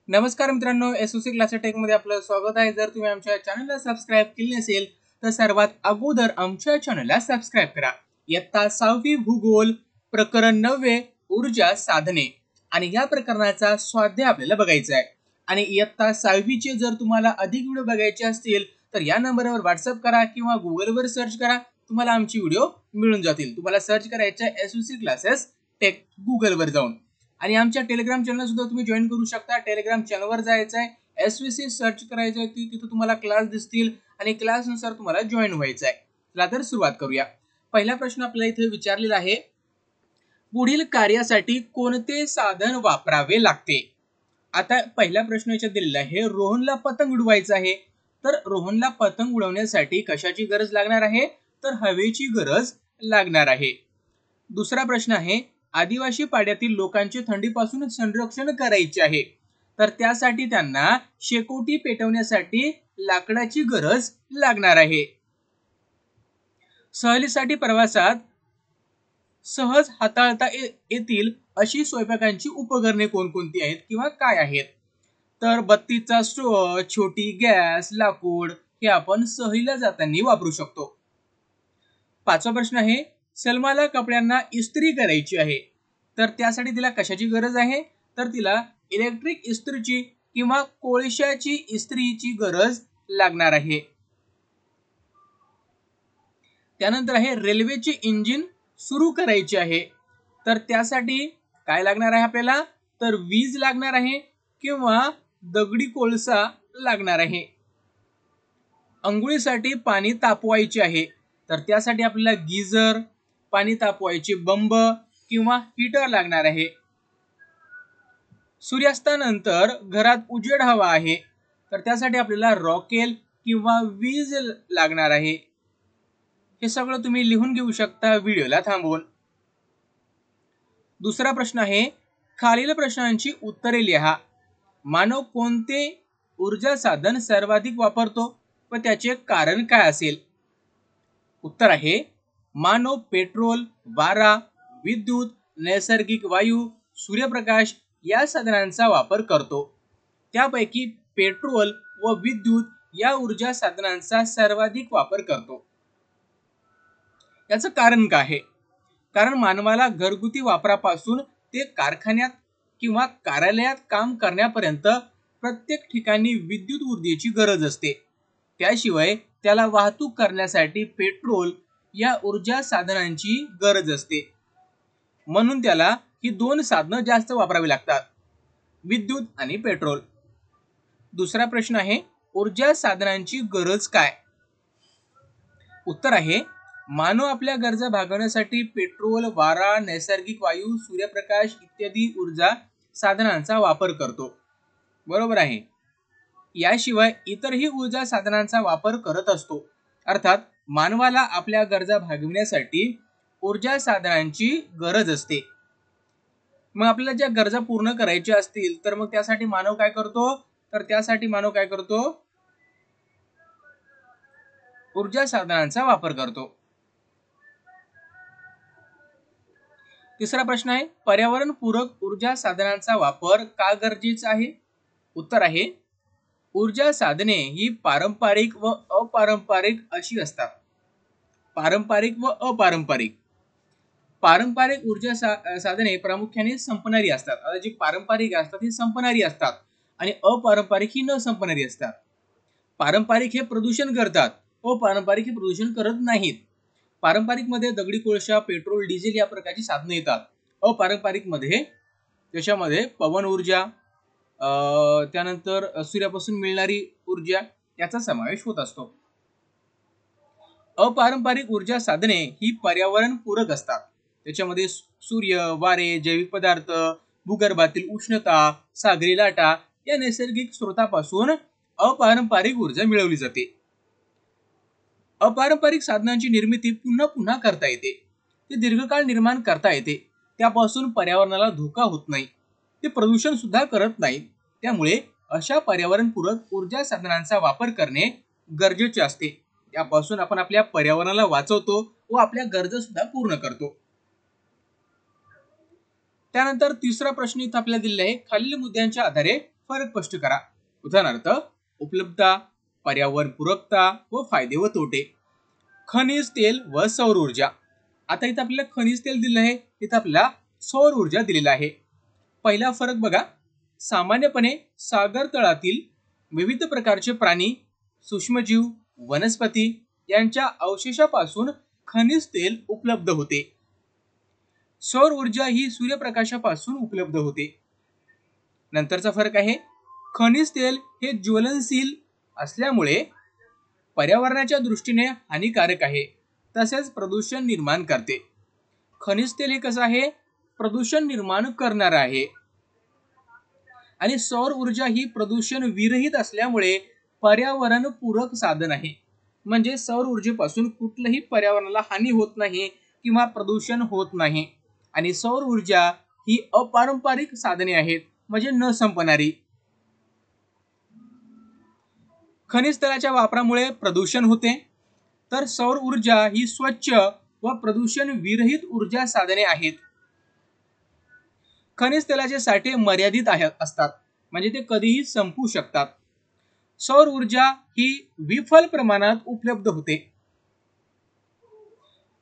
नमस्कार मित्रांनो, SOC classes take मध्ये आपलं स्वागत आहे। जर तुम्ही आमच्या चॅनलला सबस्क्राइब केले नसेल तर सर्वात अगोदर आमच्या चॅनलला सबस्क्राइब करा। इयत्ता 6वी भूगोल प्रकरण 9 ऊर्जा साधने आणि या प्रकरणाचा स्वाध्याय आपल्याला बघायचा आहे। आणि इयत्ता 6वी चे जर तुम्हाला अधिक व्हिडिओ बघायचे असतील तर या नंबरवर व्हॉट्सअप करा किंवा गुगलवर सर्च करा, तुम्हाला आमची व्हिडिओ मिळून जातील। तुम्हाला सर्च करायचे एसओसी क्लासेस टेक गुगलवर जाऊन। आणि आमच्या टेलिग्राम चॅनल सुद्धा तुम्ही जॉइन करू शकता। टेलिग्राम चॅनलवर जायचं आहे, एसवीसी सर्च करायचं आहे, तिथे तुम्हाला क्लास दिसतील आणि क्लासनुसार तुम्हाला जॉइन व्हायचं आहे। चला तर सुरुवात करूया। पहिला प्रश्न आपल्याला इथे विचारलेला आहे, पुढील कार्यासाठी कोणते साधन वापरावे लागते। आता पहिला प्रश्न याच्यात दिलेला आहे, रोहनला पतंग उडवायचा आहे, तर रोहनला पतंग उडवण्यासाठी कशाची गरज लागणार आहे, तर हवेची गरज लागणार आहे। दुसरा प्रश्न आहे, आदिवासी पाड्यातील लोकांचे थंडीपासून संरक्षण करायचे आहे, तर त्यासाठी त्यांना शेकोटी पेटवण्यासाठी लाकडाची गरज लागणार आहे। सहलीसाठी प्रवासात सहज हाताळता येतील अशी स्वयंपाकाची उपकरणे कोणकोणती आहेत किंवा काय आहेत, तर बत्तीचा स्टोव्ह, छोटी गॅस, लाकूड हे आपण सहलीला जाताना वापरू शकतो। पाचवा प्रश्न आहे, सलमाला कपड्यांना इस्त्री करायची आहे, तर त्यासाठी तिला कशाची गरज आहे, तर तिला इलेक्ट्रिक इस्त्रीची किंवा कोळशाची इस्त्रीची गरज लागणार आहे। त्यानंतर आहे, रेल्वेचे इंजिन सुरू करायचे आहे, तर त्यासाठी काय लागणार आहे आपल्याला, तर वीज लागणार आहे किंवा दगडी कोळसा लागणार आहे। अंघोळीसाठी पाणी तापवायचे आहे, तर त्यासाठी आपल्याला गीझर, पाणी तापवायचे बंब किंवा हीटर लागणार आहे। सूर्यास्तानंतर घरात उजेड हवा आहे, तर त्यासाठी आपल्याला रॉकेल किंवा वीज लागणार आहे। हे सगळं तुम्ही लिहून घेऊ शकता व्हिडिओला थांबवून। दुसरा प्रश्न आहे, खालील प्रश्नांची उत्तरे लिहा। मानव कोणते ऊर्जा साधन सर्वाधिक वापरतो व त्याचे कारण काय असेल। उत्तर आहे, मानव पेट्रोल, वारा, विद्युत, नैसर्गिक वायू, सूर्यप्रकाश या साधनांचा वापर करतो। त्यापैकी पेट्रोल व विद्युत या ऊर्जा साधनांचा सर्वाधिक वापर करतो। याचं कारण काय आहे, कारण मानवाला घरगुती वापरापासून ते कारखान्यात किंवा कार्यालयात काम करण्यापर्यंत प्रत्येक ठिकाणी विद्युत ऊर्जेची गरज असते। त्याशिवाय त्याला वाहतूक करण्यासाठी पेट्रोल या ऊर्जा साधनांची गरज असते, म्हणून त्याला ही दोन साधनं जास्त वापरावी लागतात, विद्युत आणि पेट्रोल। दुसरा प्रश्न आहे, ऊर्जा साधनांची गरज काय। उत्तर आहे, मानव आपल्या गरजा भागवण्यासाठी पेट्रोल, वारा, नैसर्गिक वायू, सूर्यप्रकाश इत्यादी ऊर्जा साधनांचा वापर करतो। बरोबर आहे। याशिवाय इतरही ऊर्जा साधनांचा वापर करत असतो। अर्थात मानवाला आपल्या गरजा भागविण्यासाठी ऊर्जा साधनांची गरज असते। मग आपल्याला ज्या गरजा पूर्ण करायच्या असतील तर मग त्यासाठी मानव काय करतो, तर त्यासाठी मानव काय करतो, ऊर्जा साधनांचा वापर करतो। तिसरा प्रश्न आहे, पर्यावरण पूरक ऊर्जा साधनांचा वापर का गरजेचा आहे। उत्तर आहे, ऊर्जा साधने ही पारंपरिक व अपारंपरिक अशी असतात। पारंपरिक व अपारंपरिक। पारंपरिक ऊर्जा साधने प्रामुख्याने संपणारी असतात। आता जी पारंपरिक असतात ही संपणारी असतात आणि अपारंपरिक ही न संपणारी असतात। पारंपरिक हे प्रदूषण करतात, अपारंपरिक हे प्रदूषण करत नाहीत। पारंपरिक मध्ये दगडी कोळसा, पेट्रोल, डिझेल या प्रकारची साधने येतात। अपारंपरिक मध्ये त्याच्यामध्ये पवन ऊर्जा, त्यानंतर सूर्यापासून मिळणारी ऊर्जा याचा समावेश होत असतो। अपारंपरिक ऊर्जा साधने ही पर्यावरण पूरक असतात। त्याच्यामध्ये सूर्य, वारे, जैविक पदार्थ, भूगर्भातील उष्णता, सागरी लाटा या नैसर्गिक स्रोतापासून अपारंपरिक ऊर्जा मिळवली जाते। अपारंपरिक साधनांची निर्मिती पुन्हा पुन्हा करता येते, ते दीर्घकाळ निर्माण करता येते, त्यापासून पर्यावरणाला धोका होत नाही, ते प्रदूषण सुद्धा करत नाही। त्यामुळे अशा पर्यावरणपूरक ऊर्जा साधनांचा वापर करणे गरजेचे असते। त्यापासून आपण आपल्या पर्यावरणाला वाचवतो व आपल्या गरजा सुद्धा पूर्ण करतो। त्यानंतर तिसरा प्रश्न इथे आपल्याला दिलेला आहे, खालील मुद्द्यांच्या आधारे फरक स्पष्ट करा. उदाहरणार्थ उपलब्धता, पर्यावरण पूरकता व फायदे व तोटे. खनिज तेल व सौर ऊर्जा. आता इथं आपल्याला खनिज तेल दिलं आहे, इथं आपल्याला सौर ऊर्जा दिलेला आहे. पहिला फरक बघा, सामान्यपणे सागर तळातील विविध प्रकारचे प्राणी, सूक्ष्मजीव, वनस्पती यांच्या अवशेषापासून खनिज तेल उपलब्ध होते. सौर ऊर्जा ही सूर्यप्रकाशापासून उपलब्ध होते. नंतरचा फरक आहे, खनिज तेल हे ज्वलनशील असल्यामुळे पर्यावरणाच्या दृष्टीने हानिकारक आहे, तसेच प्रदूषण निर्माण करते. खनिज तेल हे कसं आहे, प्रदूषण निर्माण करणार आहे. आणि सौर ऊर्जा ही प्रदूषण विरहित असल्यामुळे पर्यावरण पूरक साधन आहे. म्हणजे सौर ऊर्जेपासून कुठलंही पर्यावरणाला हानी होत नाही किंवा प्रदूषण होत नाही. आणि सौर ऊर्जा ही अपारंपरिक साधने आहेत, म्हणजे न संपणारी. खनिज तेलाच्या वापरामुळे प्रदूषण होते, तर सौर ऊर्जा ही स्वच्छ व प्रदूषण विरहित ऊर्जा साधने आहेत. खनिज तेलाचे साठे मर्यादित असतात, म्हणजे ते कधीही संपू शकतात. सौर ऊर्जा ही विपुल प्रमाणात उपलब्ध होते.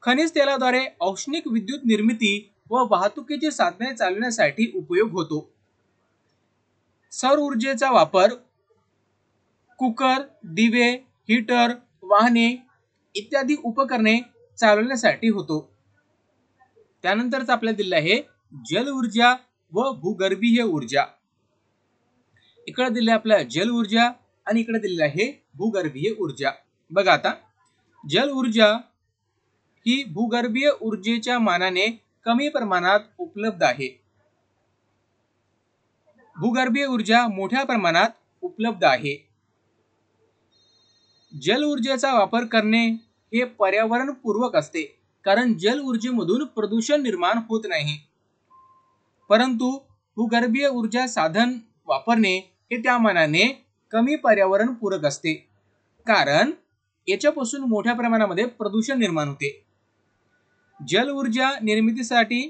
खनिज तेलाद्वारे औष्णिक विद्युत निर्मिती व वाहतुकीची साधने चालवण्यासाठी उपयोग होतो. सौर ऊर्जेचा वापर कुकर, दिवे, हीटर, वाहने इत्यादी उपकरणे चालवण्यासाठी होतो. त्यानंतरच आपल्याला दिलं आहे जल ऊर्जा व भूगर्भीय ऊर्जा. इकडे दिले आपल्याला जल ऊर्जा आणि इकडे दिलेलं आहे भूगर्भीय ऊर्जा. बघा आता, जल ऊर्जा ही भूगर्भीय ऊर्जेच्या मानाने कमी प्रमाणात उपलब्ध आहे. भूगर्भीय ऊर्जा मोठ्या प्रमाणात उपलब्ध आहे. जल ऊर्जेचा वापर करणे हे पर्यावरण पूर्वक असते, कारण जल ऊर्जेमधून प्रदूषण निर्माण होत नाही. परंतु भूगर्भीय ऊर्जा साधन वापरणे हे त्या मानाने कमी पर्यावरण पूरक असते, कारण याच्यापासून मोठ्या प्रमाणामध्ये प्रदूषण निर्माण होते. जल ऊर्जा निर्मितीसाठी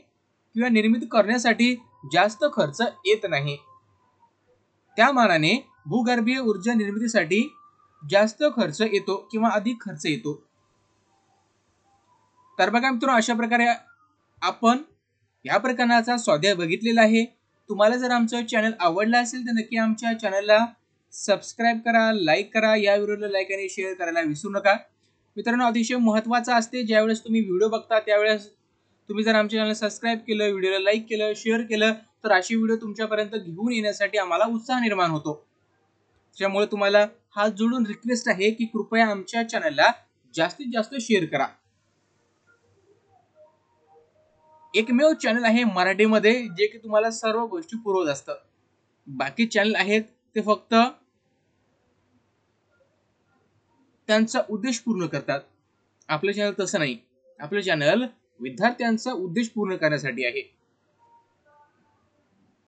किंवा निर्मिती करण्यासाठी जास्त खर्च येत नाही, त्या मानाने भूगर्भीय ऊर्जा निर्मितीसाठी जास्त खर्च येतो किंवा अधिक खर्च येतो. तर बघा मित्रांनो, अशा प्रकारे आपण या प्रकरणाचा स्वाध्याय बघितलेला आहे. तुम्हाला जर आमचं चॅनल आवडलं असेल तर नक्की आमच्या चॅनलला सबस्क्राईब करा, लाईक करा. या व्हिडिओला लाईक आणि शेअर करायला विसरू नका. मित्रांनो, अतिशय महत्त्वाचं असते, ज्यावेळेस तुम्ही व्हिडिओ बघता त्यावेळेस तुम्ही जर आमच्या चॅनलला सबस्क्राईब केलं, व्हिडिओला लाईक केलं, शेअर केलं, तर अशी व्हिडिओ तुमच्यापर्यंत घेऊन येण्यासाठी आम्हाला उत्साह निर्माण होतो. त्यामुळे तुम्हाला हात जोडून रिक्वेस्ट आहे की कृपया आमच्या चॅनलला जास्तीत जास्त शेअर करा. एकमेव चॅनल आहे मराठीमध्ये जे की तुम्हाला सर्व गोष्टी पुरवत असतं. बाकी चॅनल आहेत ते फक्त त्यांचा उद्देश पूर्ण करतात. आपलं चॅनल तसं नाही. आपलं चॅनल विद्यार्थ्यांचा उद्देश पूर्ण करण्यासाठी आहे.